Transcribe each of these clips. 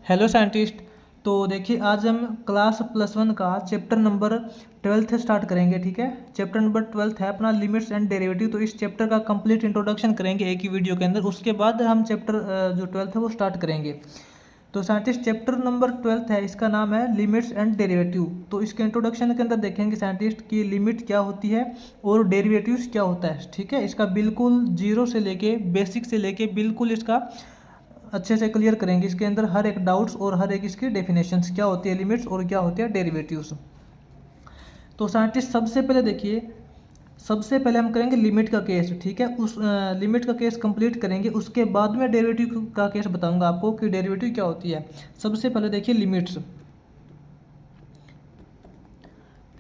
Hello scientist. तो देखिए आज हम क्लास +1 का चैप्टर नंबर 12 स्टार्ट करेंगे। ठीक है, चैप्टर नंबर 12 है अपना लिमिट्स एंड डेरिवेटिव। तो इस चैप्टर का कंप्लीट इंट्रोडक्शन करेंगे एक ही वीडियो के अंदर, उसके बाद हम चैप्टर जो 12 है वो स्टार्ट करेंगे। तो साइंटिस्ट चैप्टर नंबर 12 है, इसका नाम है लिमिट्स एंड डेरिवेटिव। तो इसके इंट्रोडक्शन के अंदर देखेंगे साइंटिस्ट की लिमिट क्या होती है और डेरिवेटिव्स क्या होता है। ठीक है, इसका बिल्कुल जीरो से लेके बेसिक से लेके बिल्कुल इसका अच्छे से क्लियर करेंगे। इसके अंदर हर एक डाउट्स और हर एक इसकी डेफिनेशंस क्या होती है लिमिट्स और क्या होती है डेरिवेटिव्स। तो साइंटिस्ट सबसे पहले देखिए, सबसे पहले हम करेंगे लिमिट का केस। ठीक है, उस लिमिट का केस कंप्लीट करेंगे, उसके बाद में डेरिवेटिव का केस बताऊंगा आपको कि डेरिवेटिव क्या होती है। सबसे पहले देखिए लिमिट्स।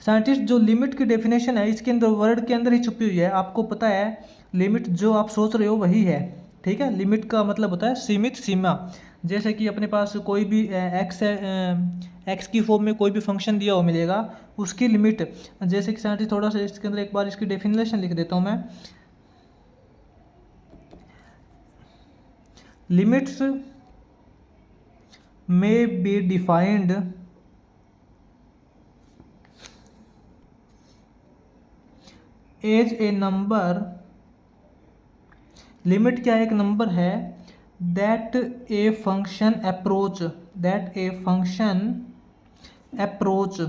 साइंटिस्ट जो लिमिट की डेफिनेशन है इसके अंदर वर्ड के अंदर ही छुपी हुई है। आपको पता है लिमिट जो आप सोच रहे हो वही है। ठीक है, लिमिट का मतलब होता है सीमित सीमा। जैसे कि अपने पास कोई भी एक्स है, एक्स की फॉर्म में कोई भी फंक्शन दिया हो मिलेगा, उसकी लिमिट। जैसे कि साइंटिस्ट थोड़ा सा इसके अंदर एक बार इसकी डेफिनेशन लिख देता हूँ मैं। लिमिट्स में be defined as a number. Limit क्या एक नंबर है that a function approach, that a function approach.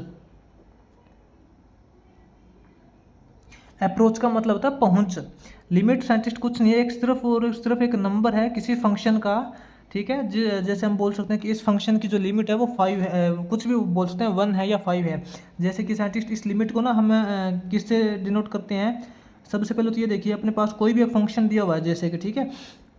Approach का मतलब होता है पहुंच। लिमिट साइंटिस्ट कुछ नहीं है, एक सिर्फ और सिर्फ एक नंबर है किसी फंक्शन का। ठीक है, जैसे हम बोल सकते हैं कि इस फंक्शन की जो लिमिट है वो 5 है, कुछ भी बोल सकते हैं 1 है या 5 है। जैसे कि साइंटिस्ट इस लिमिट को ना हम किससे डिनोट करते हैं। सबसे पहले तो ये देखिए, अपने पास कोई भी एक फंक्शन दिया हुआ है, जैसे कि ठीक है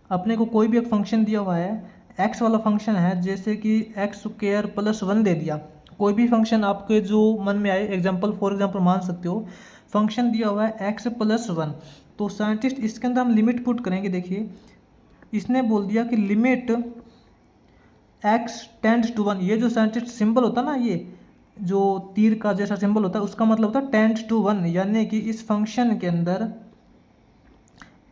अपने को कोई भी एक फंक्शन दिया हुआ है, एक्स वाला फंक्शन है, जैसे कि x² + 1 दे दिया। कोई भी फंक्शन आपके जो मन में आए, एग्जाम्पल फॉर एग्जाम्पल मान सकते हो, फंक्शन दिया हुआ है x + 1। तो साइंटिस्ट इसके अंदर हम लिमिट पुट करेंगे। देखिए इसने बोल दिया कि लिमिट x टेंड्स टू 1। ये जो साइंटिस्ट सिंबल होता है ना, ये जो तीर का जैसा सिंबल होता है, उसका मतलब होता है टेंड्स टू 1, यानी कि इस फंक्शन के अंदर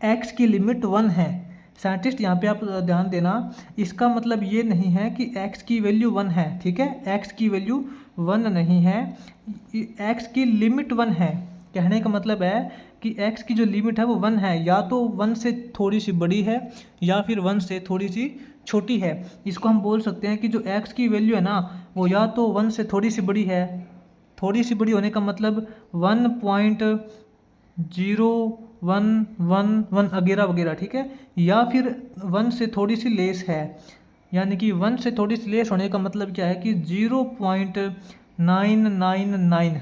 x की लिमिट 1 है। साइंटिस्ट यहाँ पे आप ध्यान देना, इसका मतलब ये नहीं है कि x की वैल्यू 1 है। ठीक है, x की वैल्यू 1 नहीं है, x की लिमिट 1 है। कहने का मतलब है कि x की जो लिमिट है वो 1 है, या तो 1 से थोड़ी सी बड़ी है या फिर 1 से थोड़ी सी छोटी है। इसको हम बोल सकते हैं कि जो x की वैल्यू है ना वो या तो 1 से थोड़ी सी बड़ी है, थोड़ी सी बड़ी होने का मतलब 1.0111 वगैरह वगैरह। ठीक है, या फिर 1 से थोड़ी सी लेस है, यानी कि 1 से थोड़ी सी लेस होने का मतलब क्या है कि 0.999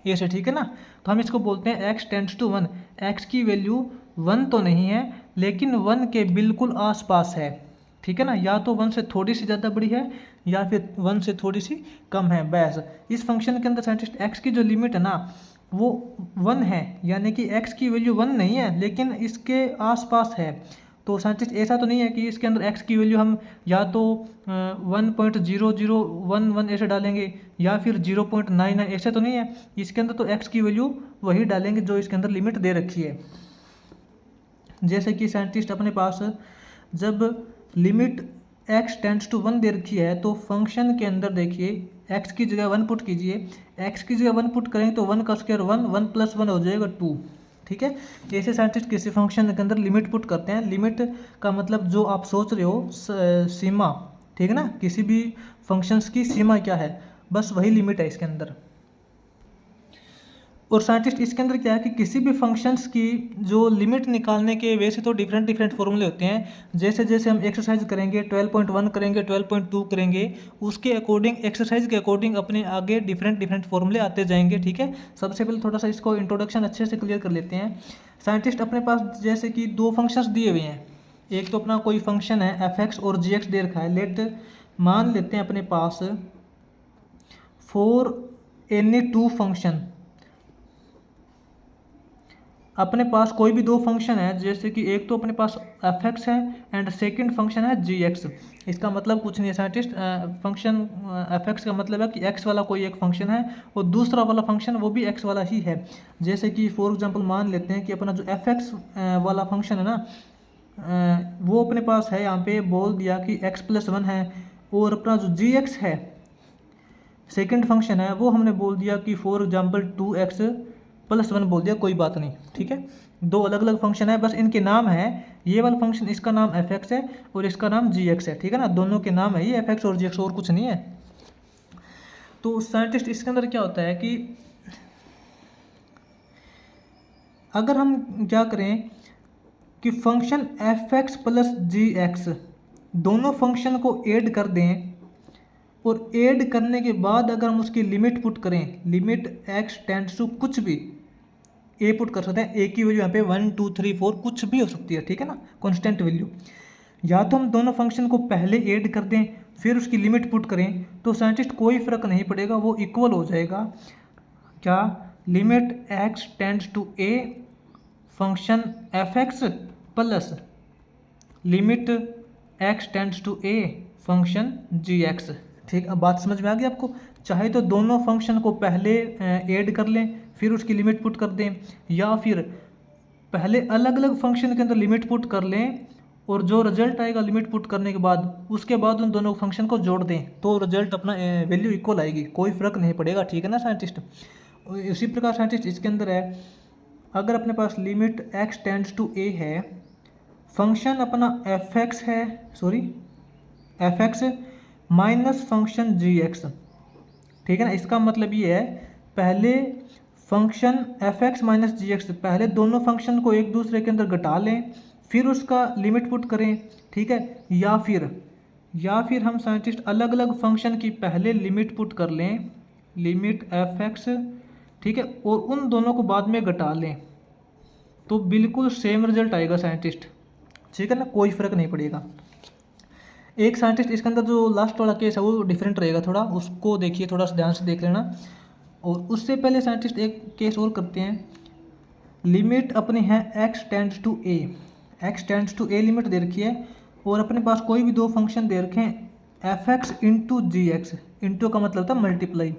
ऐसे। ठीक है ना, तो हम इसको बोलते हैं x टेंड्स टू 1। x की वैल्यू 1 तो नहीं है लेकिन 1 के बिल्कुल आसपास है। ठीक है ना, या तो 1 से थोड़ी सी ज़्यादा बड़ी है या फिर 1 से थोड़ी सी कम है, बस। इस फंक्शन के अंदर साइंटिस्ट x की जो लिमिट है ना वो 1 है, यानी कि x की वैल्यू 1 नहीं है लेकिन इसके आसपास है। तो साइंटिस्ट ऐसा तो नहीं है कि इसके अंदर x की वैल्यू हम या तो 1.0011 ऐसे डालेंगे या फिर 0.99, ऐसे तो नहीं है। इसके अंदर तो x की वैल्यू वही डालेंगे जो इसके अंदर लिमिट दे रखी है। जैसे कि साइंटिस्ट अपने पास जब लिमिट x टेंड्स टू 1 दे रखी है तो फंक्शन के अंदर देखिए x की जगह 1 पुट कीजिए। x की जगह 1 पुट करेंगे तो 1 का स्क्वायर 1, 1 + 1 हो जाएगा 2। ठीक है, ऐसे साइंटिस्ट किसी फंक्शन के अंदर लिमिट पुट करते हैं। लिमिट का मतलब जो आप सोच रहे हो सीमा। ठीक है ना, किसी भी फंक्शंस की सीमा क्या है, बस वही लिमिट है इसके अंदर। और साइंटिस्ट इसके अंदर क्या है कि किसी भी फंक्शंस की जो लिमिट निकालने के वैसे तो डिफरेंट डिफरेंट फॉर्मूले होते हैं। जैसे जैसे हम एक्सरसाइज करेंगे 12.1 करेंगे 12.2 करेंगे, उसके अकॉर्डिंग एक्सरसाइज के अकॉर्डिंग अपने आगे डिफरेंट डिफरेंट फॉर्मूले आते जाएंगे। ठीक है, सबसे पहले थोड़ा सा इसको इंट्रोडक्शन अच्छे से क्लियर कर लेते हैं। साइंटिस्ट अपने पास जैसे कि दो फंक्शंस दिए हुए हैं, एक तो अपना कोई फंक्शन है f(x) और g(x) दे रखा है। लेट मान लेते हैं अपने पास फॉर एनी टू फंक्शन, अपने पास कोई भी दो फंक्शन है, जैसे कि एक तो अपने पास f(x) है एंड सेकंड फंक्शन है g(x). इसका मतलब कुछ नहीं है साइंटिस्ट, फंक्शन f(x) का मतलब है कि x वाला कोई एक फंक्शन है और दूसरा वाला फंक्शन वो भी x वाला ही है। जैसे कि फॉर एग्जांपल मान लेते हैं कि अपना जो f(x) वाला फंक्शन है ना, वो अपने पास है, यहाँ पे बोल दिया कि x + 1 है और अपना जो जी एक्स है सेकंड फंक्शन है वो हमने बोल दिया कि फॉर एग्जांपल 2x+1 बोल दिया, कोई बात नहीं, ठीक है। दो अलग अलग फंक्शन है, बस इनके नाम है, ये वाला फंक्शन इसका नाम f(x) है और इसका नाम g(x) है, ठीक है ना, दोनों के नाम है ये f(x) और g(x), और कुछ नहीं है। तो साइंटिस्ट इसके अंदर क्या होता है कि अगर हम क्या करें कि फंक्शन f(x) + g(x) दोनों फंक्शन को ऐड कर दें और ऐड करने के बाद अगर हम उसकी लिमिट पुट करें, लिमिट x टेंड्स टू कुछ भी ए पुट कर सकते हैं, ए की वैल्यू यहाँ पे 1 2 3 4 कुछ भी हो सकती है, ठीक है ना, कांस्टेंट वैल्यू। या तो हम दोनों फंक्शन को पहले ऐड कर दें फिर उसकी लिमिट पुट करें, तो साइंटिस्ट कोई फ़र्क नहीं पड़ेगा, वो इक्वल हो जाएगा क्या, limit x tends to a function f(x) plus limit x tends to a function g(x). ठीक, अब बात समझ में आ गई आपको। चाहे तो दोनों फंक्शन को पहले ऐड कर लें फिर उसकी लिमिट पुट कर दें, या फिर पहले अलग अलग फंक्शन के अंदर लिमिट पुट कर लें और जो रिजल्ट आएगा लिमिट पुट करने के बाद उसके बाद उन दोनों फंक्शन को जोड़ दें, तो रिजल्ट अपना वैल्यू इक्वल आएगी, कोई फ़र्क नहीं पड़ेगा, ठीक है ना साइंटिस्ट। इसी प्रकार साइंटिस्ट इसके अंदर है, अगर अपने पास limit x tends to a है, फंक्शन अपना f(x) है, sorry f(x) minus function g(x), ठीक है ना। इसका मतलब ये है पहले फंक्शन f(x) माइनस g(x), पहले दोनों फंक्शन को एक दूसरे के अंदर घटा लें फिर उसका लिमिट पुट करें, ठीक है। या फिर हम साइंटिस्ट अलग अलग फंक्शन की पहले लिमिट पुट कर लें, लिमिट f(x), ठीक है, और उन दोनों को बाद में घटा लें, तो बिल्कुल सेम रिजल्ट आएगा साइंटिस्ट, ठीक है ना, कोई फ़र्क नहीं पड़ेगा। एक साइंटिस्ट इसके अंदर जो लास्ट वाला केस है वो डिफरेंट रहेगा थोड़ा, उसको देखिए, थोड़ा सा ध्यान से देख लेना। और उससे पहले साइंटिस्ट एक केस और करते हैं, लिमिट अपनी है x tends to a, x tends to a limit दे रखी है और अपने पास कोई भी दो फंक्शन दे रखे हैं f(x) इंटू g(x), इंटू का मतलब था मल्टीप्लाई।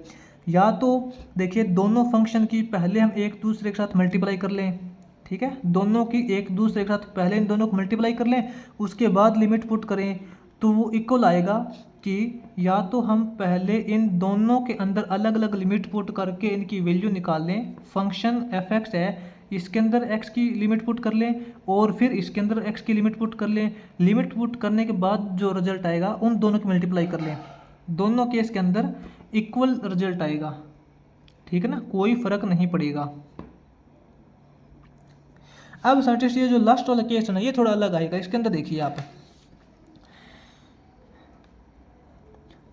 या तो देखिए दोनों फंक्शन की पहले हम एक दूसरे के साथ मल्टीप्लाई कर लें, ठीक है, दोनों की एक दूसरे के साथ पहले इन दोनों को मल्टीप्लाई कर लें, उसके बाद लिमिट पुट करें, तो वो इक्वल आएगा कि या तो हम पहले इन दोनों के अंदर अलग अलग लिमिट पुट करके इनकी वैल्यू निकाल लें, फंक्शन f(x) है इसके अंदर x की लिमिट पुट कर लें और फिर इसके अंदर x की लिमिट पुट कर लें, लिमिट पुट करने के बाद जो रिजल्ट आएगा उन दोनों की मल्टीप्लाई कर लें, दोनों केस के अंदर इक्वल रिजल्ट आएगा, ठीक है ना, कोई फ़र्क नहीं पड़ेगा। अब साइंटिस्ट ये जो लास्ट वाला केस है ना ये थोड़ा अलग आएगा, इसके अंदर देखिए आप,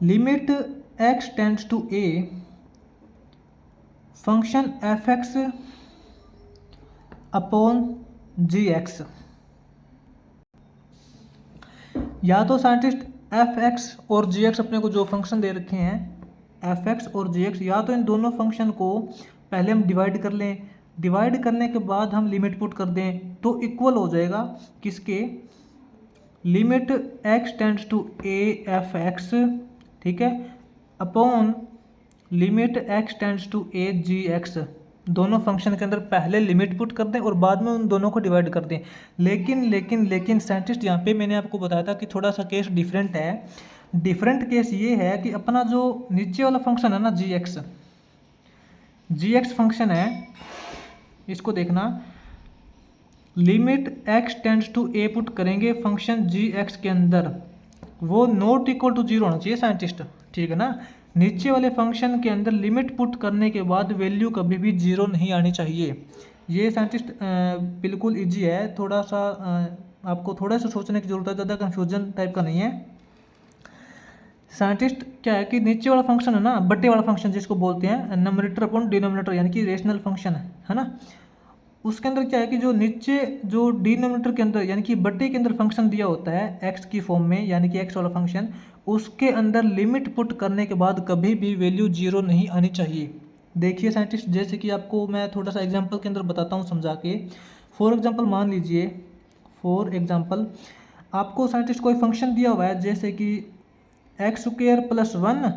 limit x tends to a function f(x) upon g(x), या तो साइंटिस्ट f(x) और g(x) अपने को जो फंक्शन दे रखे हैं f(x) और g(x), या तो इन दोनों फंक्शन को पहले हम डिवाइड कर लें, डिवाइड करने के बाद हम लिमिट पुट कर दें, तो इक्वल हो जाएगा किसके, limit x tends to a f(x), ठीक है, upon limit x tends to a g(x), दोनों फंक्शन के अंदर पहले लिमिट पुट कर दें और बाद में उन दोनों को डिवाइड कर दें। लेकिन साइंटिस्ट यहाँ पे मैंने आपको बताया था कि थोड़ा सा केस डिफरेंट है। डिफरेंट केस ये है कि अपना जो नीचे वाला फंक्शन है ना g(x) फंक्शन है, इसको देखना, limit x tends to a put करेंगे फंक्शन g(x) के अंदर, वो नॉट इक्वल टू 0 होना चाहिए साइंटिस्ट, ठीक है ना। नीचे वाले फंक्शन के अंदर लिमिट पुट करने के बाद वैल्यू कभी भी 0 नहीं आनी चाहिए। ये साइंटिस्ट बिल्कुल इजी है, थोड़ा सा आपको थोड़ा सा सोचने की ज़रूरत है, ज़्यादा कन्फ्यूजन टाइप का नहीं है। साइंटिस्ट क्या है कि नीचे वाला फंक्शन है ना, बट्टे वाला फंक्शन जिसको बोलते हैं नंबरेटर अपॉन डिनोमिनेटर, यानी कि रेशनल फंक्शन है ना, उसके अंदर क्या है कि जो नीचे जो डिनोमिनेटर के अंदर यानी कि बट्टे के अंदर फंक्शन दिया होता है x की फॉर्म में, यानी कि x वाला फंक्शन, उसके अंदर लिमिट पुट करने के बाद कभी भी वैल्यू 0 नहीं आनी चाहिए। देखिए साइंटिस्ट, जैसे कि आपको मैं थोड़ा सा एग्जांपल के अंदर बताता हूँ समझा के। फॉर एग्जांपल मान लीजिए, फॉर एग्जांपल आपको साइंटिस्ट कोई फंक्शन दिया हुआ है, जैसे कि x² + 1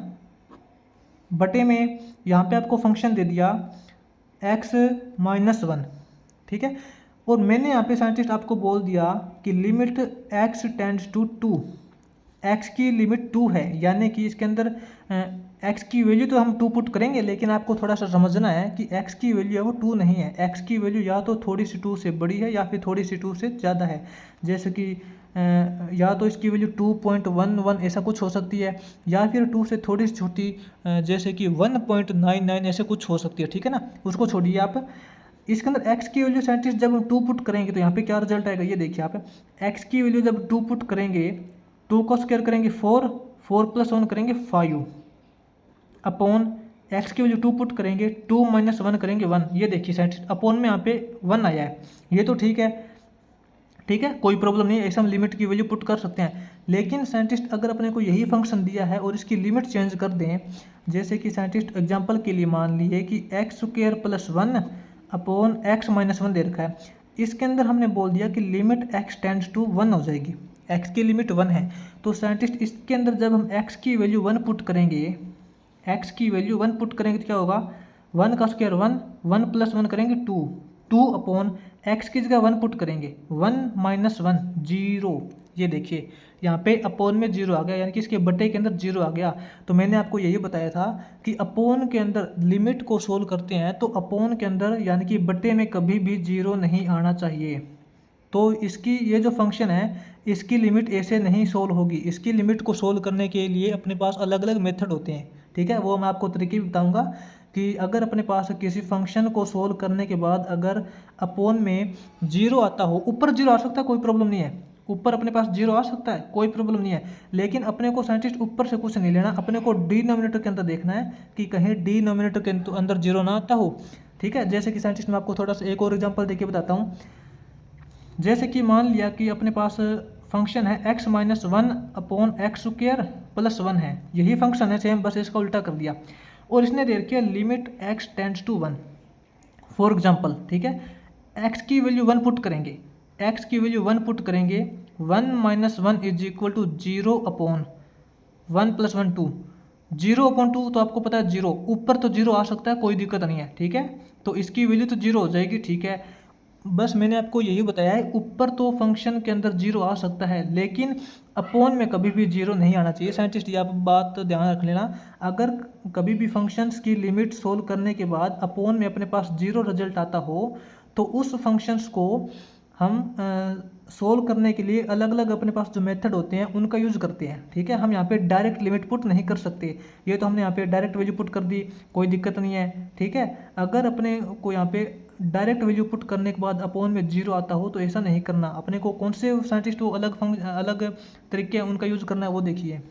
बटे में यहाँ पे आपको फंक्शन दे दिया x - 1, ठीक है, और मैंने यहाँ पे साइंटिस्ट आपको बोल दिया कि limit x tends to 2, x की लिमिट 2 है, यानी कि इसके अंदर x की वैल्यू तो हम 2 पुट करेंगे, लेकिन आपको थोड़ा सा समझना है कि x की वैल्यू है वो 2 नहीं है। x की वैल्यू या तो थोड़ी सी 2 से बड़ी है या फिर थोड़ी सी 2 से ज़्यादा है। जैसे कि या तो इसकी वैल्यू 2.11 ऐसा कुछ हो सकती है, या फिर 2 से थोड़ी सी छोटी जैसे कि 1.99 ऐसे कुछ हो सकती है, ठीक है ना। उसको छोड़िए आप। इसके अंदर x की वैल्यू साइंटिस्ट जब हम 2 पुट करेंगे तो यहाँ पे क्या रिजल्ट आएगा, ये देखिए आप। x की वैल्यू जब 2 पुट करेंगे, 2 का स्क्वायर करेंगे 4, 4 + 1 करेंगे 5 अपॉन x की वैल्यू 2 पुट करेंगे, 2 - 1 करेंगे 1। ये देखिए साइंटिस्ट अपॉन में यहाँ पे 1 आया है, ये तो ठीक है, ठीक है, कोई प्रॉब्लम नहीं है, ऐसे हम लिमिट की वैल्यू पुट कर सकते हैं। लेकिन साइंटिस्ट अगर अपने को यही फंक्शन दिया है और इसकी लिमिट चेंज कर दें, जैसे कि साइंटिस्ट एग्जांपल के लिए मान लिए कि x² + 1 अपॉन x - 1 दे रखा है। इसके अंदर हमने बोल दिया कि लिमिट x टेंड्स टू 1 हो जाएगी, x की लिमिट 1 है। तो साइंटिस्ट इसके अंदर जब हम x की वैल्यू 1 पुट करेंगे, x की वैल्यू 1 पुट करेंगे तो क्या होगा, 1 का स्क्वायर 1, 1 + 1 करेंगे 2, 2 अपॉन x की जगह 1 पुट करेंगे, 1 - 1 0। ये देखिए यहाँ पे अपोन में 0 आ गया, यानी कि इसके बटे के अंदर 0 आ गया। तो मैंने आपको यही बताया था कि अपोन के अंदर लिमिट को सोल्व करते हैं तो अपोन के अंदर यानी कि बटे में कभी भी 0 नहीं आना चाहिए। तो इसकी ये जो फंक्शन है इसकी लिमिट ऐसे नहीं सोल्व होगी। इसकी लिमिट को सोल्व करने के लिए अपने पास अलग अलग मेथड होते हैं, ठीक है, वो मैं आपको तरीके बताऊंगा कि अगर अपने पास किसी फंक्शन को सोल्व करने के बाद अगर अपोन में 0 आता हो, ऊपर 0 आ सकता है कोई प्रॉब्लम नहीं है, ऊपर अपने पास 0 आ सकता है कोई प्रॉब्लम नहीं है, लेकिन अपने को साइंटिस्ट ऊपर से कुछ नहीं लेना, अपने को डिनोमिनेटर के अंदर देखना है कि कहीं डिनोमिनेटर के अंदर 0 ना आता हो, ठीक है। जैसे कि साइंटिस्ट मैं आपको थोड़ा सा एक और एग्जांपल देके बताता हूँ। जैसे कि मान लिया कि अपने पास फंक्शन है x - 1 अपॉन x² + 1 है, यही फंक्शन है सेम, बस इसका उल्टा कर दिया और इसने दे रखी है limit x tends to 1 for example, ठीक है। x की वैल्यू 1 पुट करेंगे, x की वैल्यू 1 पुट करेंगे, 1 - 1 = 0 अपॉन 1 + 1 2, 0/2 तो आपको पता है 0, ऊपर तो 0 आ सकता है कोई दिक्कत नहीं है, ठीक है। तो इसकी वैल्यू तो 0 हो जाएगी, ठीक है। बस मैंने आपको यही बताया है, ऊपर तो फंक्शन के अंदर 0 आ सकता है लेकिन अपोन में कभी भी 0 नहीं आना चाहिए। साइंटिस्ट ये आप बात ध्यान रख लेना, अगर कभी भी फंक्शंस की लिमिट सोल्व करने के बाद अपोन में अपने पास 0 रिजल्ट आता हो तो उस फंक्शंस को हम सोल्व करने के लिए अलग अलग अपने पास जो मेथड होते हैं उनका यूज़ करते हैं, ठीक है। हम यहाँ पे डायरेक्ट लिमिट पुट नहीं कर सकते, ये तो हमने यहाँ पे डायरेक्ट वैल्यू पुट कर दी, कोई दिक्कत नहीं है, ठीक है। अगर अपने को यहाँ पे डायरेक्ट वैल्यू पुट करने के बाद अपोन में 0 आता हो तो ऐसा नहीं करना, अपने को कौन से साइंटिस्ट वो अलग तरीके हैं उनका यूज़ करना है वो देखिए।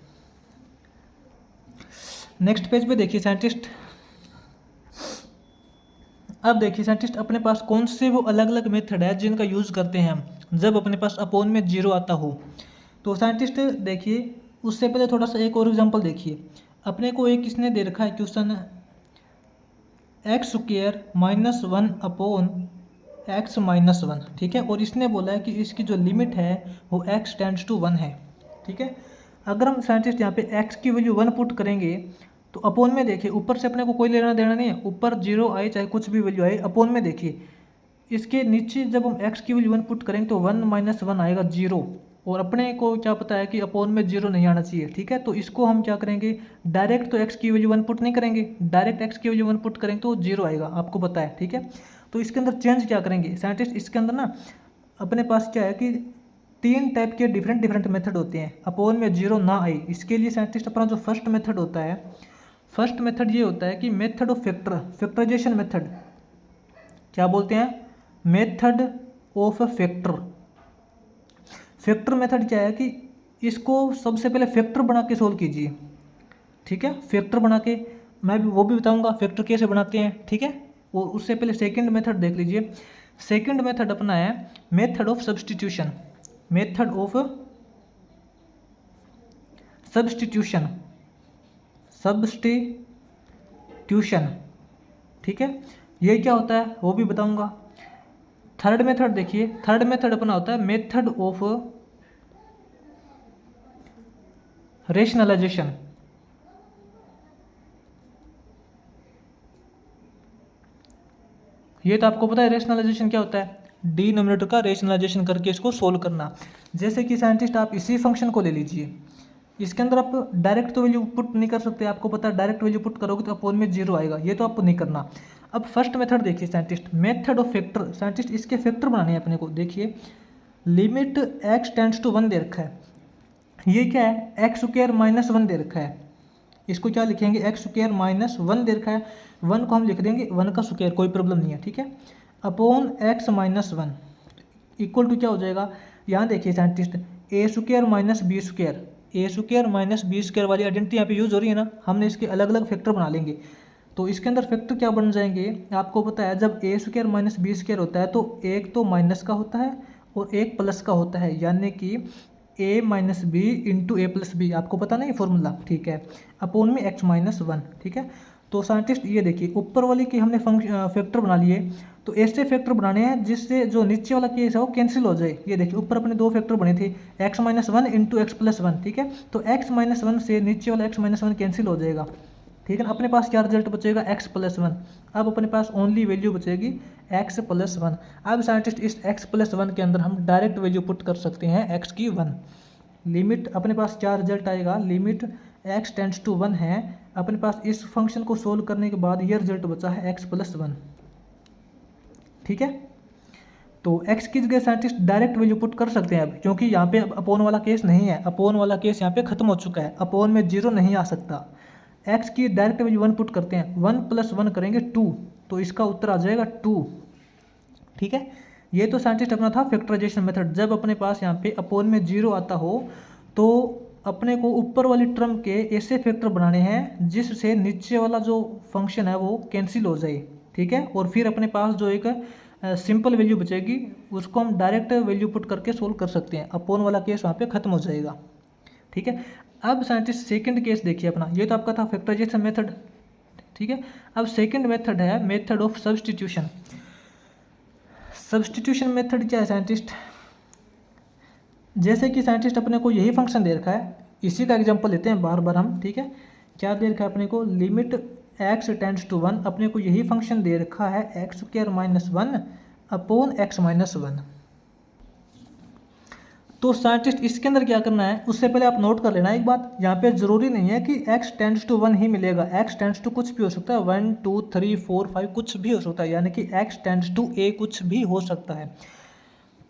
नेक्स्ट पेज पे देखिए साइंटिस्ट, अब देखिए साइंटिस्ट अपने पास कौन से वो अलग अलग मेथड है जिनका यूज़ करते हैं हम जब अपने पास अपोन में 0 आता हो। तो साइंटिस्ट देखिए उससे पहले थोड़ा सा एक और एग्जांपल देखिए। अपने को एक किसने दे रखा है क्वेश्चन, x² - 1 अपॉन x - 1, ठीक है, और इसने बोला है कि इसकी जो लिमिट है वो x टेंड्स टू 1 है, ठीक है। अगर हम साइंटिस्ट यहाँ पे x की वैल्यू 1 पुट करेंगे तो अपोन में देखिए ऊपर से अपने को कोई लेना देना नहीं है, ऊपर 0 आए चाहे कुछ भी वैल्यू आए, अपोन में देखिए इसके नीचे जब हम x की वैल्यू 1 पुट करेंगे तो 1 - 1 आएगा 0, और अपने को क्या पता है कि अपोन में 0 नहीं आना चाहिए, ठीक है। तो इसको हम क्या करेंगे, डायरेक्ट तो x की वैल्यू 1 पुट नहीं करेंगे, डायरेक्ट x की वैल्यू 1 पुट करेंगे तो 0 आएगा, आपको पता है, ठीक है। तो इसके अंदर चेंज क्या करेंगे साइंटिस्ट, इसके अंदर ना अपने पास क्या है कि 3 टाइप के डिफरेंट मेथड होते हैं अपोन में 0 ना आए। इसके लिए साइंटिस्ट अपना जो फर्स्ट मेथड होता है, फर्स्ट मेथड ये होता है कि मेथड ऑफ फैक्टराइजेशन मेथड, क्या बोलते हैं, मेथड ऑफ फैक्टर मेथड क्या है कि इसको सबसे पहले फैक्टर बना के सोल्व कीजिए, ठीक है। फैक्टर बना के मैं भी वो भी बताऊंगा फैक्टर कैसे बनाते हैं, ठीक है। और उससे पहले सेकंड मेथड देख लीजिए। सेकंड मेथड अपना है method of substitution, method of substitution, ठीक है। ये क्या होता है वो भी बताऊंगा। थर्ड मेथड देखिए, थर्ड मेथड अपना होता है मेथड ऑफ रेशनलाइजेशन, ये तो आपको पता है रेशनलाइजेशन क्या होता है, डिनोमिनेटर का रेशनलाइजेशन करके इसको सोल्व करना। जैसे कि साइंटिस्ट आप इसी फंक्शन को ले लीजिए, इसके अंदर आप डायरेक्ट तो वैल्यू पुट नहीं कर सकते, आपको पता है डायरेक्ट वैल्यू पुट करोगे तो अपोन में 0 आएगा, ये तो आपको नहीं करना। अब फर्स्ट मेथड देखिए scientist, method of factor, scientist इसके फैक्टर बनाने हैं अपने को। देखिए लिमिट x टेंड्स टू 1 दे रखा है, ये क्या है एक्स स्क्वायर माइनस 1 दे रखा है, इसको क्या लिखेंगे एक्स स्क्वायर माइनस 1 दे रखा है, 1 को हम लिख देंगे 1 का स्क्वायर, कोई प्रॉब्लम नहीं है, ठीक है। Upon x minus 1 equal to क्या हो जाएगा, यहाँ देखिए scientist a square minus b square, a square minus b square वाली आइडेंटिटी यहाँ पे यूज़ हो रही है ना, हमने इसके अलग अलग फैक्टर बना लेंगे। तो इसके अंदर फैक्टर क्या बन जाएंगे, आपको पता है जब ए स्क्वायर माइनस बी स्क्वायर होता है तो एक तो माइनस का होता है और एक प्लस का होता है, यानी कि a minus b into a plus b, आपको पता नहीं फॉर्मूला, ठीक है। अपोन में x माइनस 1, ठीक है। तो साइंटिस्ट ये देखिए ऊपर वाली की हमने फैक्टर बना लिए, तो ऐसे फैक्टर बनाने हैं जिससे जो नीचे वाला केस है वो कैंसिल हो जाए। ये देखिए ऊपर अपने दो फैक्टर बने थे x minus 1 into x plus 1, ठीक है। तो x माइनस 1 से नीचे वाला x माइनस 1 कैंसिल हो जाएगा, ठीक है ना। अपने पास क्या रिजल्ट बचेगा x प्लस 1, अब अपने पास ओनली वैल्यू बचेगी x प्लस 1। अब साइंटिस्ट इस x प्लस 1 के अंदर हम डायरेक्ट वैल्यू पुट कर सकते हैं x की 1। लिमिट अपने पास क्या रिजल्ट आएगा, लिमिट x टेंड्स टू 1 है, अपने पास इस फंक्शन को सोल्व करने के बाद ये रिजल्ट बचा है x प्लस 1, ठीक है। तो x की जगह साइंटिस्ट डायरेक्ट वैल्यू पुट कर सकते हैं अब, क्योंकि यहाँ पे अपोन वाला केस नहीं है, अपोन वाला केस यहाँ पे खत्म हो चुका है, अपोन में 0 नहीं आ सकता। x की डायरेक्ट वैल्यू 1 पुट करते हैं, 1 प्लस 1 करेंगे 2, तो इसका उत्तर आ जाएगा 2, ठीक है। ये तो साइंटिस्ट अपना था फैक्टराइजेशन मेथड, जब अपने पास यहाँ पे अपोन में 0 आता हो तो अपने को ऊपर वाली टर्म के ऐसे फैक्टर बनाने हैं जिससे नीचे वाला जो फंक्शन है वो कैंसिल हो जाए, ठीक है। और फिर अपने पास जो एक सिंपल वैल्यू बचेगी उसको हम डायरेक्ट वैल्यू पुट करके सोल्व कर सकते हैं, अपोन वाला केस वहाँ पे खत्म हो जाएगा, ठीक है। अब साइंटिस्ट सेकंड केस देखिए अपना, ये तो आपका था फैक्टराइजेशन मेथड, ठीक है। अब सेकंड मेथड है method of substitution. Substitution method क्या है साइंटिस्ट, जैसे कि साइंटिस्ट अपने को यही फंक्शन दे रखा है, इसी का एग्जांपल लेते हैं बार बार हम, ठीक है। क्या दे रखा है अपने को, लिमिट x टेंड्स टू 1, अपने को यही फंक्शन दे रखा है x square minus 1 upon x minus 1। तो साइंटिस्ट इसके अंदर क्या करना है, उससे पहले आप नोट कर लेना एक बात, यहाँ पे जरूरी नहीं है कि x टेंड्स टू 1 ही मिलेगा, x टेंड्स टू कुछ भी हो सकता है, 1 2 3 4 5 कुछ भी हो सकता है, यानी कि x टेंड्स टू a कुछ भी हो सकता है।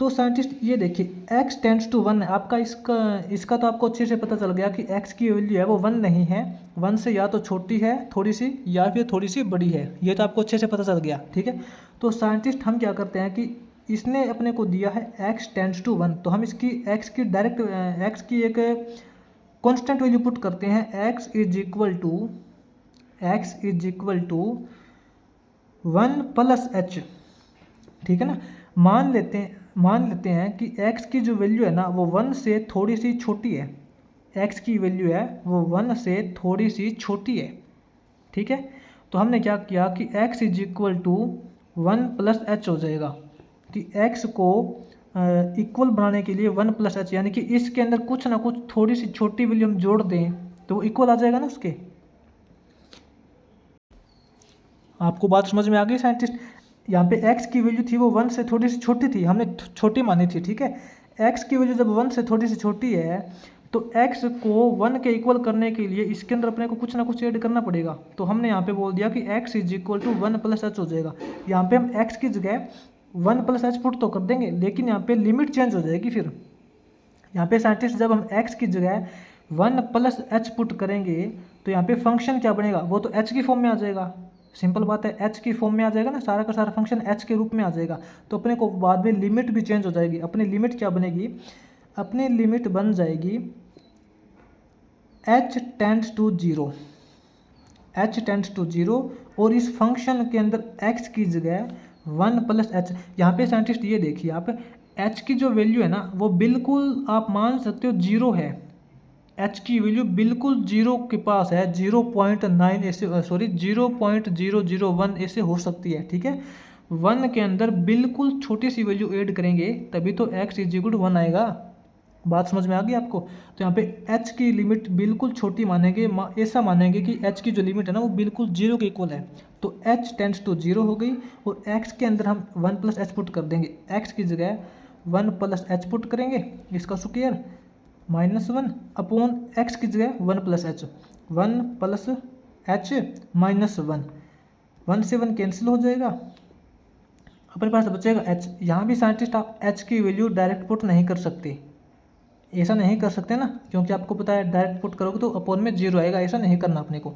तो साइंटिस्ट ये देखिए x टेंड्स टू 1 है आपका, इसका तो आपको अच्छे से पता चल गया कि x की वैल्यू है वो 1 नहीं है, 1 से या तो छोटी है थोड़ी सी या फिर थोड़ी सी बड़ी है, ये तो आपको अच्छे से पता चल गया, ठीक है। तो साइंटिस्ट हम क्या करते हैं कि इसने अपने को दिया है x टेंड्स टू 1, तो हम इसकी x की डायरेक्ट x की एक कांस्टेंट वैल्यू पुट करते हैं, x is equal to 1 plus h, ठीक है ना। मान लेते हैं कि x की जो वैल्यू है ना वो 1 से थोड़ी सी छोटी है, x की वैल्यू है वो 1 से थोड़ी सी छोटी है, ठीक है। तो हमने क्या किया कि x is equal to 1 plus h हो जाएगा, कि x को इक्वल बनाने के लिए 1 प्लस एच, यानी कि इसके अंदर कुछ ना कुछ थोड़ी सी छोटी वैल्यू हम जोड़ दें तो वो इक्वल आ जाएगा ना उसके। आपको बात समझ में आ गई साइंटिस्ट, यहाँ पे x की वैल्यू थी वो 1 से थोड़ी सी छोटी थी, हमने छोटी मानी थी, ठीक है। x की वैल्यू जब 1 से थोड़ी सी छोटी है तो x को 1 के इक्वल करने के लिए इसके अंदर अपने को कुछ ना कुछ ऐड करना पड़ेगा, तो हमने यहाँ पे बोल दिया कि x is equal to 1 plus h हो जाएगा। यहाँ पे हम x की जगह 1 प्लस एच पुट तो कर देंगे, लेकिन यहाँ पे लिमिट चेंज हो जाएगी। फिर यहाँ पे साइंटिस्ट जब हम x की जगह 1 प्लस एच पुट करेंगे तो यहाँ पे फंक्शन क्या बनेगा, वो तो h की फॉर्म में आ जाएगा, सिंपल बात है, h की फॉर्म में आ जाएगा ना, सारा का सारा फंक्शन h के रूप में आ जाएगा। तो अपने को बाद में लिमिट भी चेंज हो जाएगी, अपनी लिमिट क्या बनेगी, अपनी लिमिट बन जाएगी h tends to 0, h tends to 0, और इस फंक्शन के अंदर x की जगह 1 प्लस एच। यहाँ पे साइंटिस्ट ये देखिए आप, h की जो वैल्यू है ना वो बिल्कुल आप मान सकते हो 0 है, h की वैल्यू बिल्कुल 0 के पास है, 0.9 ऐसे, सॉरी 0.001 ऐसे हो सकती है, ठीक है। 1 के अंदर बिल्कुल छोटी सी वैल्यू ऐड करेंगे तभी तो x इज इक्वल टू 1 आएगा। बात समझ में आ गई आपको। तो यहाँ पे h की लिमिट बिल्कुल छोटी मानेंगे, ऐसा मानेंगे कि h की जो लिमिट है ना वो बिल्कुल 0 के इक्वल है, तो h टेंड्स टू 0 हो गई, और x के अंदर हम 1 प्लस एच पुट कर देंगे, x की जगह 1 प्लस एच पुट करेंगे, इसका स्क्वायर -1 अपॉन एक्स की जगह 1 प्लस एच, 1 प्लस एच -1, 1 से 1 कैंसिल हो जाएगा, अपने पास बचेगा एच। यहाँ भी साइंटिस्ट आप एच की वैल्यू डायरेक्ट पुट नहीं कर सकते, ऐसा नहीं कर सकते ना, क्योंकि आपको पता है डायरेक्ट पुट करोगे तो अपॉन में 0 आएगा, ऐसा नहीं करना अपने को।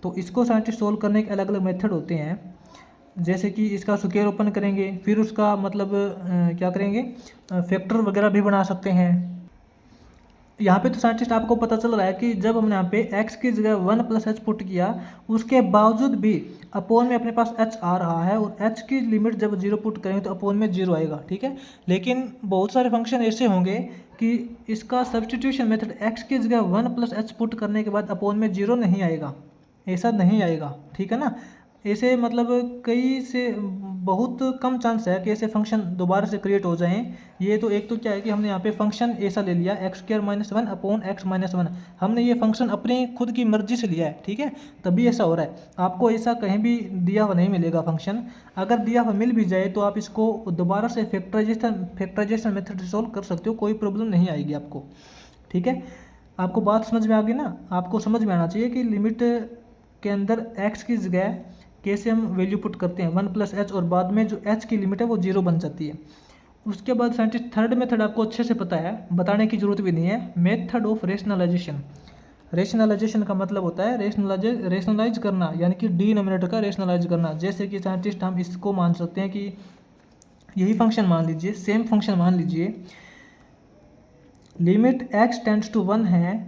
तो इसको साइंटिस्ट सोल्व करने के अलग अलग मेथड होते हैं, जैसे कि इसका स्क्वायर ओपन करेंगे, फिर उसका मतलब क्या करेंगे, फैक्टर वगैरह भी बना सकते हैं। यहाँ पे तो साइंटिस्ट आपको पता चल रहा है कि जब हमने यहाँ पे x की जगह 1 प्लस एच पुट किया, उसके बावजूद भी अपोन में अपने पास h आ रहा है, और h की लिमिट जब 0 पुट करेंगे तो अपोन में 0 आएगा, ठीक है। लेकिन बहुत सारे फंक्शन ऐसे होंगे कि इसका सब्सटीट्यूशन मेथड x की जगह 1 प्लस एच पुट करने के बाद अपोन में 0 नहीं आएगा, ऐसा नहीं आएगा, ठीक है ना। ऐसे मतलब कई से बहुत कम चांस है कि ऐसे फंक्शन दोबारा से क्रिएट हो जाएं। ये तो एक तो क्या है कि हमने यहाँ पे फंक्शन ऐसा ले लिया x² - 1 अपॉन x - 1, हमने ये फंक्शन अपनी खुद की मर्जी से लिया है, ठीक है, तभी ऐसा हो रहा है। आपको ऐसा कहीं भी दिया हुआ नहीं मिलेगा फंक्शन, अगर दिया हुआ मिल भी जाए तो आप इसको दोबारा से फैक्टराइजेशन मेथड से सोल्व कर सकते हो, कोई प्रॉब्लम नहीं आएगी आपको, ठीक है। आपको बात समझ में आ गई ना। आपको समझ में आना चाहिए कि लिमिट के अंदर x की जगह कैसे हम वैल्यू पुट करते हैं 1 प्लस एच, और बाद में जो h की लिमिट है वो 0 बन जाती है। उसके बाद साइंटिस्ट थर्ड मेथड आपको अच्छे से पता है, बताने की जरूरत भी नहीं है, मेथड ऑफ रेशनलाइजेशन। रेशनलाइजेशन का मतलब होता है रेशनलाइज करना, यानी कि डिनोमिनेटर का रेशनलाइज करना। जैसे कि साइंटिस्ट हम इसको मान सकते हैं कि यही फंक्शन मान लीजिए, सेम फंक्शन मान लीजिए, लिमिट x टेंड्स टू 1 है,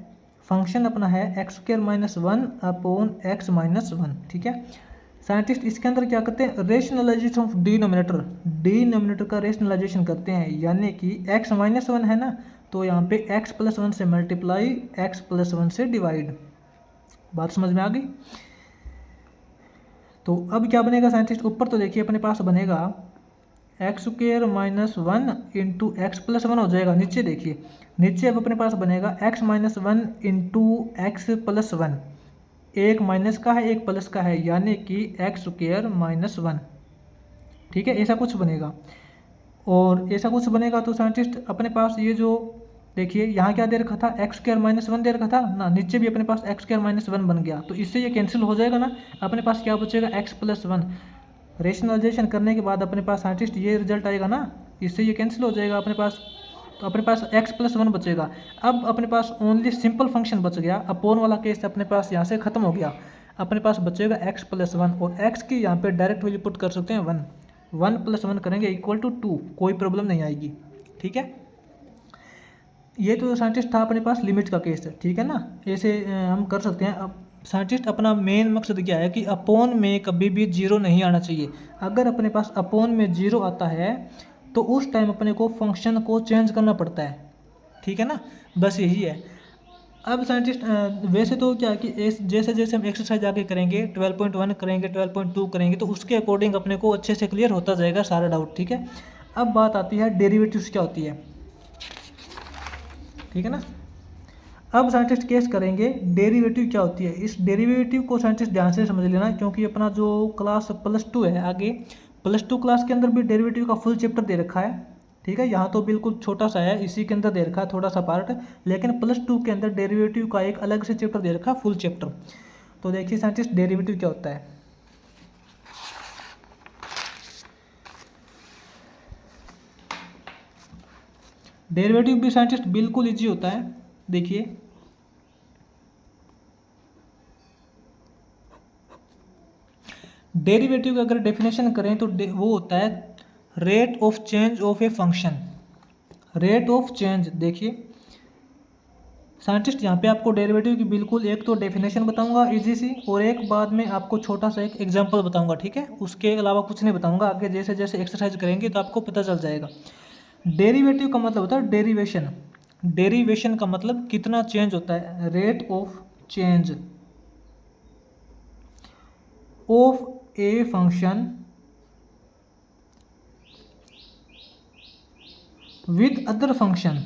फंक्शन अपना है x² - 1 अपॉन x - 1, ठीक है। साइंटिस्ट इसके अंदर क्या करते हैं, रेशनलाइजेशन ऑफ डिनोमिनेटर का रेशनलाइजेशन करते हैं, यानी कि x - 1 है ना, तो यहाँ पे x + 1 से मल्टीप्लाई, x + 1 से डिवाइड। बात समझ में आ गई। तो अब क्या बनेगा साइंटिस्ट, ऊपर तो देखिए अपने पास बनेगा x² - 1 इंटू x + 1 हो जाएगा। नीचे देखिए, नीचे अब अपने पास बनेगा x - 1 इंटू x + 1, एक माइनस का है एक प्लस का है, यानी कि x² - 1, ठीक है, ऐसा कुछ बनेगा। और ऐसा कुछ बनेगा तो साइंटिस्ट अपने पास ये जो देखिए यहाँ क्या दे रखा था, x² - 1 दे रखा था ना, नीचे भी अपने पास x² - 1 बन गया, तो इससे ये कैंसिल हो जाएगा ना, अपने पास क्या बचेगा x + 1। रेशनलाइजेशन करने के बाद अपने पास साइंटिस्ट ये रिजल्ट आएगा ना, इससे ये कैंसिल हो जाएगा अपने पास, तो अपने पास x + 1 बचेगा। अब अपने पास ओनली सिंपल फंक्शन बच गया, अपोन वाला केस अपने पास यहाँ से खत्म हो गया, अपने पास बचेगा x + 1, और x की यहाँ पे डायरेक्ट वैल्यू पुट कर सकते हैं 1, 1 + 1 करेंगे इक्वल टू 2, कोई प्रॉब्लम नहीं आएगी, ठीक है। ये तो साइंटिस्ट था अपने पास लिमिट का केस, ठीक है ना, ऐसे हम कर सकते हैं। अब साइंटिस्ट अपना मेन मकसद क्या है कि अपोन में कभी भी 0 नहीं आना चाहिए। अगर अपने पास अपोन में 0 आता है तो उस टाइम अपने को फंक्शन को चेंज करना पड़ता है, ठीक है ना, बस यही है। अब साइंटिस्ट वैसे तो क्या है कि जैसे जैसे हम एक्सरसाइज आगे करेंगे, 12.1 करेंगे, 12.2 करेंगे, तो उसके अकॉर्डिंग अपने को अच्छे से क्लियर होता जाएगा सारा डाउट, ठीक है। अब बात आती है डेरिवेटिव्स क्या होती है, ठीक है ना। अब साइंटिस्ट केस करेंगे डेरिवेटिव क्या होती है। इस डेरिवेटिव को साइंटिस्ट ध्यान से समझ लेना, क्योंकि अपना जो क्लास +2 है, आगे +2 क्लास के अंदर भी डेरिवेटिव का फुल चैप्टर दे रखा है, ठीक है। यहाँ तो बिल्कुल छोटा सा है, इसी के अंदर दे रखा है थोड़ा सा पार्ट, लेकिन +2 के अंदर डेरिवेटिव का एक अलग से चैप्टर दे रखा है, फुल चैप्टर। तो देखिए साइंटिस्ट डेरिवेटिव क्या होता है। डेरिवेटिव भी साइंटिस्ट बिल्कुल ईजी होता है। देखिए डेरिवेटिव का अगर डेफिनेशन करें तो वो होता है rate of change of a function, rate of change. देखिए साइंटिस्ट यहाँ पे आपको डेरिवेटिव की बिल्कुल एक तो डेफिनेशन बताऊंगा इजी सी, और एक बाद में आपको छोटा सा एक एग्जांपल बताऊंगा, ठीक है, उसके अलावा कुछ नहीं बताऊंगा। आगे जैसे जैसे एक्सरसाइज करेंगे तो आपको पता चल जाएगा। डेरिवेटिव का मतलब होता है डेरिवेशन, डेरिवेशन का मतलब कितना चेंज होता है, rate of change of a function with other function.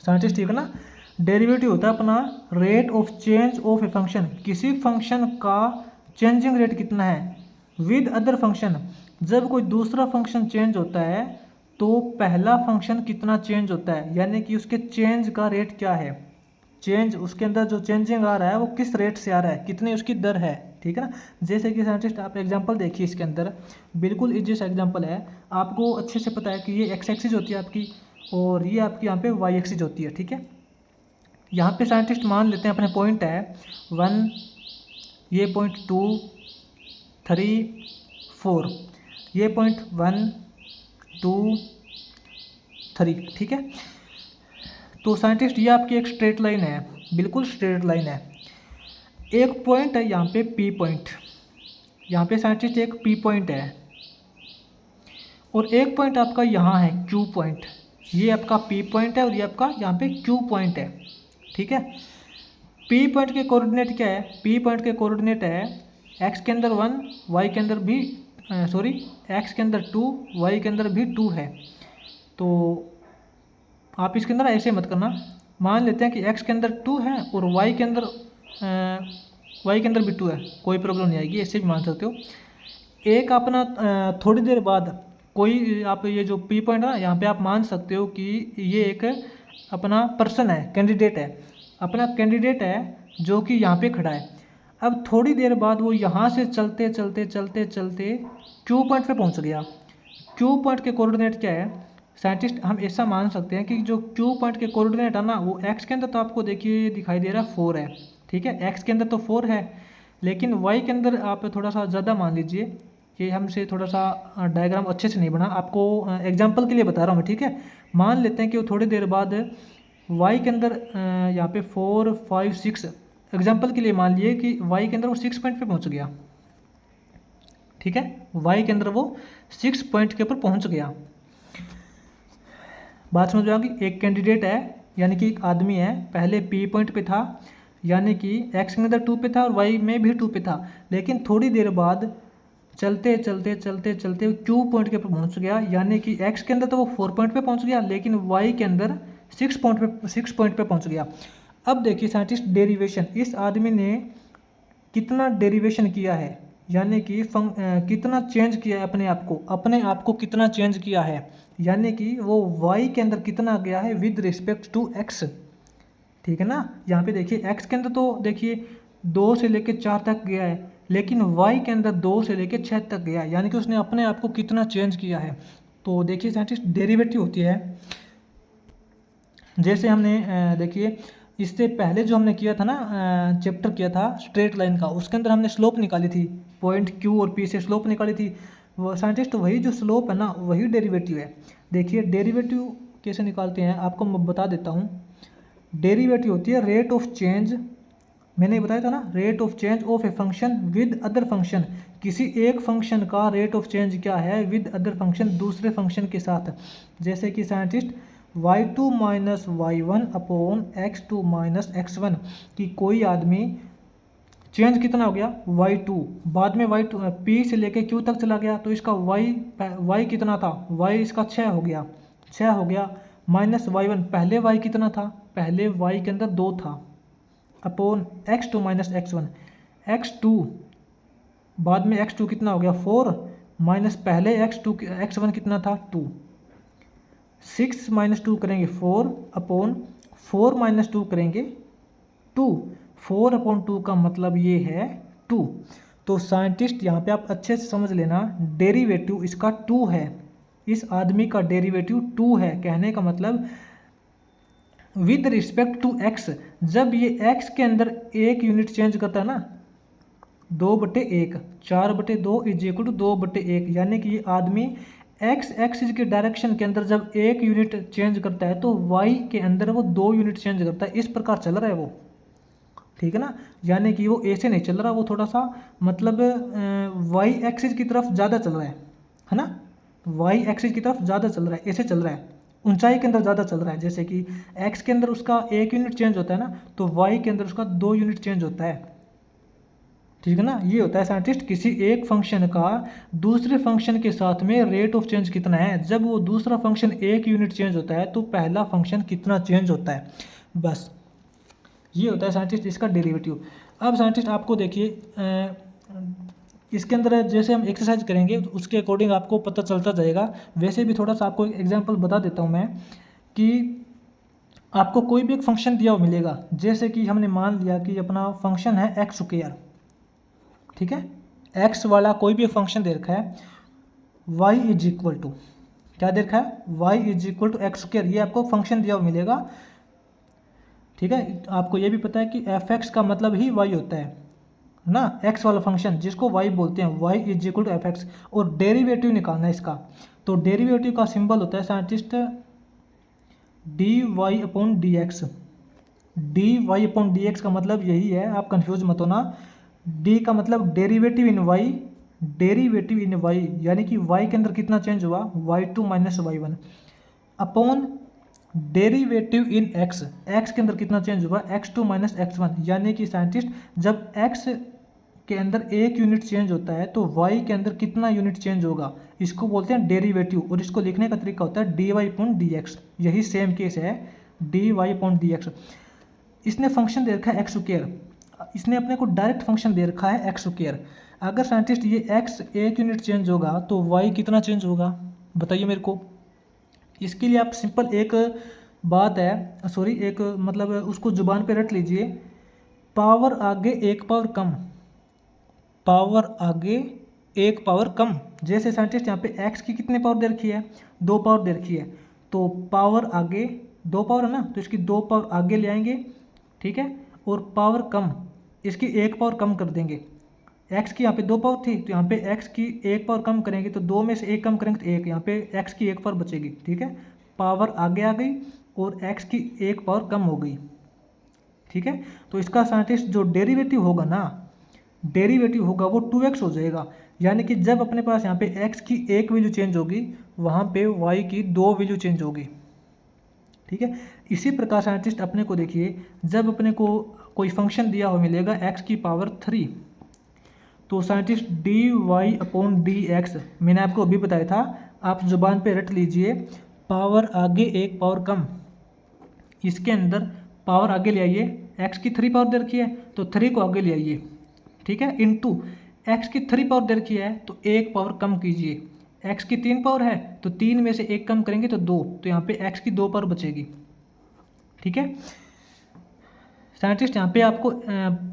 Scientist ठीक है ना, डेरिवेटिव होता है अपना rate of change of a function, किसी फंक्शन का चेंजिंग रेट कितना है, विद अदर फंक्शन, जब कोई दूसरा फंक्शन चेंज होता है तो पहला फंक्शन कितना चेंज होता है, यानी कि उसके चेंज का रेट क्या है, चेंज उसके अंदर जो चेंजिंग आ रहा है वो किस रेट से आ रहा है, कितनी उसकी दर है, ठीक है ना। जैसे कि साइंटिस्ट आप एग्जांपल देखिए, इसके अंदर बिल्कुल इजी सा एग्जांपल है, आपको अच्छे से पता है कि ये एक्स एक्सिस होती है आपकी और ये आपकी यहाँ पे वाई एक्सिस होती है, ठीक है। यहाँ पे साइंटिस्ट मान लेते हैं अपने पॉइंट है 1, ये पॉइंट 2, 3, 4, ये पॉइंट 1, 2, 3, ठीक है। तो साइंटिस्ट ये आपकी एक स्ट्रेट लाइन है, बिल्कुल स्ट्रेट लाइन है। एक पॉइंट है यहाँ पे पी पॉइंट, यहाँ पे साइंटिस्ट एक पी पॉइंट है और एक पॉइंट आपका यहाँ है क्यू पॉइंट, ये आपका पी पॉइंट है और ये आपका यहाँ पे क्यू पॉइंट है, ठीक है। पी पॉइंट के कोऑर्डिनेट क्या है, पी पॉइंट के कोऑर्डिनेट है एक्स के अंदर 1, वाई के अंदर भी एक्स के अंदर 2, वाई के अंदर भी 2 है। तो आप इसके अंदर ऐसे मत करना, मान लेते हैं कि एक्स के अंदर 2 है और वाई के अंदर भी 2 है, कोई प्रॉब्लम नहीं आएगी, ऐसे भी मान सकते हो। एक अपना थोड़ी देर बाद कोई आप ये जो पी पॉइंट है ना, यहाँ पे आप मान सकते हो कि ये एक अपना पर्सन है, कैंडिडेट है, अपना कैंडिडेट है जो कि यहाँ पे खड़ा है। अब थोड़ी देर बाद वो यहाँ से चलते चलते चलते चलते क्यू पॉइंट पे पहुँच गया। क्यू पॉइंट के कोऑर्डिनेट क्या है, साइंटिस्ट हम ऐसा मान सकते हैं कि जो क्यू पॉइंट के कोऑर्डिनेट है ना, वो एक्स के अंदर तो आपको देखिए दिखाई दे रहा है 4 है, ठीक है, एक्स के अंदर तो 4 है, लेकिन वाई के अंदर आप थोड़ा सा ज़्यादा मान लीजिए कि हमसे थोड़ा सा डायग्राम अच्छे से नहीं बना, आपको एग्जांपल के लिए बता रहा हूँ मैं, ठीक है। मान लेते हैं कि वो थोड़ी देर बाद वाई के अंदर यहाँ पे 4, 5, 6 एग्जांपल के लिए मान लिए कि वाई के अंदर वो 6 पॉइंट पे पहुँच गया, ठीक है, वाई के अंदर वो 6 पॉइंट के ऊपर पहुँच गया। बात समझ में आ गई। एक कैंडिडेट है यानी कि एक आदमी है, पहले पी पॉइंट पे था यानी कि एक्स के अंदर 2 पे था और वाई में भी 2 पे था, लेकिन थोड़ी देर बाद चलते चलते चलते चलते क्यू पॉइंट के ऊपर पहुंच गया, यानी कि एक्स के अंदर तो वो 4 पॉइंट पे पहुंच गया, लेकिन वाई के अंदर 6 पॉइंट पे पहुंच गया। अब देखिए साइंटिस्ट डेरिवेशन, इस आदमी ने कितना डेरिवेशन किया है, यानी कि कितना चेंज किया है अपने आप को कितना चेंज किया है, यानी कि वो y के अंदर कितना गया है विद रिस्पेक्ट टू x, ठीक है ना। यहाँ पे देखिए x के अंदर तो देखिए 2 से लेके 4 तक गया है, लेकिन y के अंदर 2 से लेके 6 तक गया है, यानी कि उसने अपने आप को कितना चेंज किया है। तो देखिए साइंटिस्ट डेरिवेटिव होती है, जैसे हमने देखिए इससे पहले जो हमने किया था ना, चैप्टर किया था स्ट्रेट लाइन का, उसके अंदर हमने स्लोप निकाली थी, पॉइंट Q और P से स्लोप निकाली थी। वो साइंटिस्ट वही जो स्लोप है ना, वही डेरिवेटिव है। देखिए डेरिवेटिव कैसे निकालते हैं आपको मैं बता देता हूँ। डेरिवेटिव होती है रेट ऑफ चेंज, मैंने बताया था ना, rate of change of a function with other function, किसी एक फंक्शन का रेट ऑफ चेंज क्या है विद अदर फंक्शन, दूसरे फंक्शन के साथ। जैसे कि scientist y2 minus y1 upon x2 minus x1 कि कोई आदमी चेंज कितना हो गया y2, बाद में y2 p से लेके q तक चला गया, तो इसका y कितना था, y इसका 6 हो गया, 6 हो गया, माइनस y1, पहले y कितना था, पहले y के अंदर 2 था, upon x2 minus x1, x2 बाद में x2 कितना हो गया 4, माइनस पहले x1 कितना था 2, 6 माइनस 2 करेंगे 4 अपॉन 4 माइनस 2 करेंगे 2, 4 अपॉन 2 का मतलब ये है 2। तो साइंटिस्ट यहाँ पे आप अच्छे से समझ लेना, डेरिवेटिव इसका 2 है, इस आदमी का डेरिवेटिव 2 है, कहने का मतलब विद रिस्पेक्ट टू x, जब ये x के अंदर एक यूनिट चेंज करता है ना, 2/1, 4/2 इज इक्वल टू 2/1, यानी कि ये आदमी x एक्सिस के डायरेक्शन के अंदर जब एक यूनिट चेंज करता है तो y के अंदर वो 2 यूनिट चेंज करता है, इस प्रकार चल रहा है वो, ठीक है ना। यानी कि वो ऐसे नहीं चल रहा, वो थोड़ा सा मतलब y एक्सिस की तरफ ज़्यादा चल रहा है ना, y एक्सिस की तरफ ज़्यादा चल रहा है, ऐसे चल रहा है, ऊंचाई के अंदर ज़्यादा चल रहा है। जैसे कि x के अंदर उसका 1 यूनिट चेंज होता है ना, तो y के अंदर उसका 2 यूनिट चेंज होता है, ठीक है ना। ये होता है साइंटिस्ट किसी एक फंक्शन का दूसरे फंक्शन के साथ में रेट ऑफ चेंज कितना है, जब वो दूसरा फंक्शन 1 यूनिट चेंज होता है तो पहला फंक्शन कितना चेंज होता है, बस ये होता है साइंटिस्ट इसका डेरिवेटिव। अब साइंटिस्ट आपको देखिए इसके अंदर जैसे हम एक्सरसाइज करेंगे तो उसके अकॉर्डिंग आपको पता चलता जाएगा। वैसे भी थोड़ा सा आपको एक एग्जांपल बता देता हूँ मैं कि आपको कोई भी एक फंक्शन दिया हुआ मिलेगा, जैसे कि हमने मान लिया कि अपना फंक्शन है एक्स स्क्वायर, ठीक है, एक्स वाला कोई भी फंक्शन दे रखा है, वाई इज इक्वल टू, क्या दे रखा है, y is equal to x square, ये आपको फंक्शन दिया हुआ मिलेगा, ठीक है। आपको ये भी पता है कि एफ एक्स का मतलब ही वाई होता है ना, एक्स वाला फंक्शन जिसको वाई बोलते हैं, y is equal to f x, और डेरिवेटिव निकालना है इसका, तो डेरिवेटिव का सिंबल होता है scientist d y upon d x. D y upon d x का मतलब यही है, आप कंफ्यूज मत होना। डी का मतलब derivative in y, derivative in y यानी कि वाई के अंदर कितना चेंज हुआ, y two minus y one, upon derivative in x, x के अंदर कितना चेंज हुआ, x two minus x one, यानी कि साइंटिस्ट जब एक्स के अंदर एक यूनिट चेंज होता है तो वाई के अंदर कितना यूनिट चेंज होगा, इसको बोलते हैं डेरिवेटिव, और इसको लिखने का तरीका होता है d y upon d x. यही सेम केस है, d y upon d x. इसने फंक्शन दे रखा है एक्स स्क्वायर, इसने अपने को डायरेक्ट फंक्शन दे रखा है एक्स स्क्वायर। अगर साइंटिस्ट ये एक्स एक यूनिट चेंज होगा तो वाई कितना चेंज होगा, बताइए मेरे को। इसके लिए आप सिंपल एक बात है, सॉरी एक मतलब उसको जुबान पे रट लीजिए, पावर आगे एक पावर कम, पावर आगे एक पावर कम। जैसे साइंटिस्ट यहाँ पे x की कितने पावर दे रखी है, 2 पावर दे रखी है, तो पावर आगे 2 पावर है ना, तो इसकी 2 पावर आगे ले आएंगे, ठीक है, और पावर कम इसकी 1 पावर कम कर देंगे। x की यहाँ पे 2 पावर थी तो यहाँ पे x की 1 पावर कम करेंगे, तो 2 में से 1 कम करेंगे तो 1, यहाँ पे x की 1 पावर बचेगी, ठीक है, पावर आगे आ गई और x की 1 पावर कम हो गई, ठीक है। तो इसका साइंटिस्ट जो डेरिवेटिव होगा ना, डेरिवेटिव होगा वो 2x हो जाएगा, यानी कि जब अपने पास यहाँ पे x की 1 वैल्यू चेंज होगी वहाँ पे y की 2 वैल्यू चेंज होगी, ठीक है। इसी प्रकार साइंटिस्ट अपने को देखिए, जब अपने को कोई फंक्शन दिया हुआ मिलेगा x की पावर 3, तो scientist d y upon d x, मैंने आपको अभी बताया था, आप जुबान पे रट लीजिए, पावर आगे एक पावर कम, इसके अंदर पावर आगे ले आइए, x की 3 पावर दे रखी है तो 3 को आगे ले आइए, ठीक है, इनटू x की 3 पावर दे रखी है तो 1 पावर कम कीजिए, x की 3 पावर है तो 3 में से 1 कम करेंगे तो 2, तो यहाँ पे x की 2 पावर बचेगी, ठीक है। साइंटिस्ट यहाँ पे आपको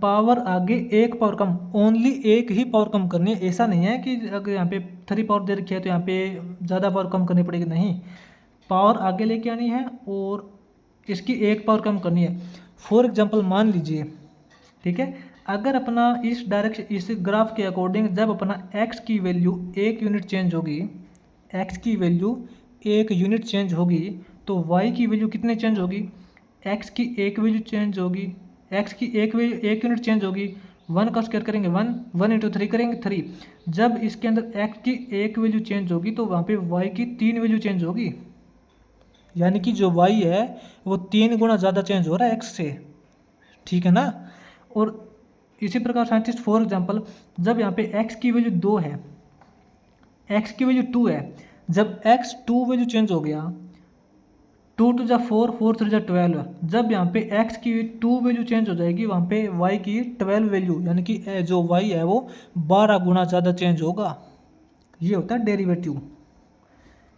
पावर आगे एक पावर कम, ओनली एक ही पावर कम करनी है, ऐसा नहीं है कि अगर यहाँ पे 3 पावर दे रखी है तो यहाँ पे ज़्यादा पावर कम करनी पड़ेगी, नहीं, पावर आगे लेके आनी है और इसकी 1 पावर कम करनी है। फॉर एग्जांपल मान लीजिए, ठीक है, अगर अपना इस डायरेक्शन इस ग्राफ के अकॉर्डिंग जब अपना x की वैल्यू 1 यूनिट चेंज होगी, x की वैल्यू 1 यूनिट चेंज होगी तो y की वैल्यू कितने चेंज होगी, x की 1 वैल्यू चेंज होगी, x की 1 यूनिट चेंज होगी, 1 का स्क्वायर करेंगे 1, 1 इंटू 3 करेंगे 3, जब इसके अंदर x की 1 वैल्यू चेंज होगी तो वहाँ पे y की 3 वैल्यू चेंज होगी, यानी कि जो y है वो 3 गुना ज़्यादा चेंज हो रहा है x से, ठीक है ना। और इसी प्रकार साइंटिस्ट फॉर एग्जांपल जब यहाँ पे x की वैल्यू 2 है, x की वैल्यू 2 है, जब x 2 वैल्यू चेंज हो गया, 2 टू जा 4, 4 थ्री जा 12, जब यहाँ पे x की 2 वैल्यू चेंज हो जाएगी वहाँ पे y की 12 वैल्यू, यानी कि जो y है वो 12 गुना ज़्यादा चेंज होगा, ये होता है डेरिवेटिव।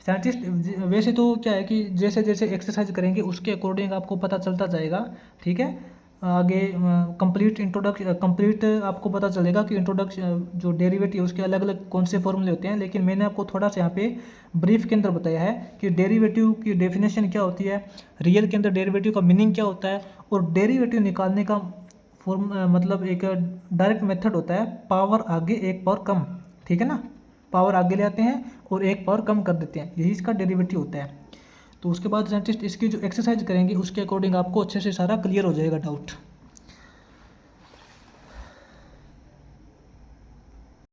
साइंटिस्ट वैसे तो क्या है कि जैसे जैसे एक्सरसाइज करेंगे उसके अकॉर्डिंग आपको पता चलता जाएगा, ठीक है, आगे कंप्लीट आपको पता चलेगा कि इंट्रोडक्शन जो डेरिवेटिव उसके अलग अलग कौन से फॉर्मूले होते हैं, लेकिन मैंने आपको थोड़ा सा यहाँ पे ब्रीफ के अंदर बताया है कि डेरिवेटिव की डेफिनेशन क्या होती है, रियल के अंदर डेरिवेटिव का मीनिंग क्या होता है, और डेरिवेटिव निकालने का मतलब एक डायरेक्ट मेथड होता है पावर आगे एक पावर कम, ठीक है ना, पावर आगे ले आते हैं और एक पावर कम कर देते हैं, यही इसका डेरिवेटिव होता है। तो उसके बाद साइंटिस्ट इसकी जो एक्सरसाइज करेंगे उसके अकॉर्डिंग आपको अच्छे से सारा क्लियर हो जाएगा डाउट।